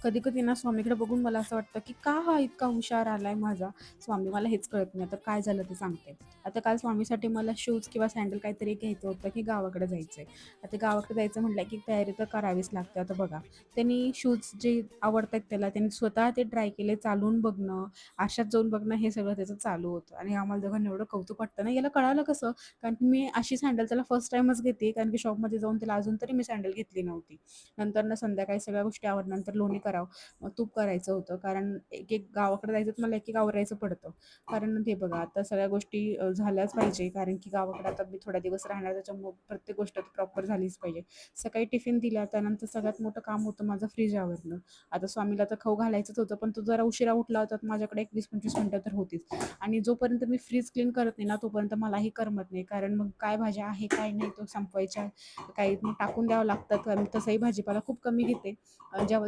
कधी-कधी ना स्वामीकडे बघून मला असं वाटतं, की का हा इतका हुशार आलाय माझा स्वामी? मला हेच कळत नाही. आता काय झालं ते सांगते. आता काल स्वामीसाठी मला शूज किंवा सॅडल काहीतरी घ्यायचं होतं, की गावाकडे जायचंय. आता गावाकडे जायचं म्हटलं, की तयारी तर करावीच लागते. आता बघा, त्यांनी शूज जे आवडतात त्याला त्यांनी स्वतः ते ट्राय केले, चालवून बघणं, आरशात जाऊन बघणं, हे सगळं त्याचं चालू होतं आणि आम्हाला दोघांना एवढं कौतुक वाटतं ना, याला कळालं कसं? कारण की मी अशी सॅडल त्याला फर्स्ट टाईमच घेते, कारण की शॉपमध्ये जाऊन त्याला अजून तरी मी सॅडल घेतली नव्हती. नंतर ना संध्याकाळी सगळ्या गोष्टी आवरल्यानंतर लोणी करावं, तूप करायचं होतं. कारण एक-एक गावाकडे जायचं तर मला एक-एक आवरायचं पडतं. कारण ते बघा आता सगळ्या गोष्टी झाल्याच पाहिजे. कारण की गावाकडे आता मी थोडा दिवस राहणार त्याच्यामुळं प्रत्येक गोष्ट प्रॉपर झालीच पाहिजे. सकाळी टिफिन दिला त्यानंतर सगळ्यात मोठं काम होतं माझं फ्रीज आवरणं. आता स्वामीला तर खाऊ घालायचंच होतं, पण तो जरा उशिरा उठला होता तर माझ्याकडे एक 20-25 मिनिटं तर होतीच. आणि जोपर्यंत मी फ्रीज क्लीन करत नाही ना, तोपर्यंत मलाही करमत नाही. कारण मग काय भाज्या आहे, काय नाही तो संपवायच्या, काही मग टाकून द्यावं लागतात. आणि तसंही भाजीपाला खूप कमी घेते. जेव्हा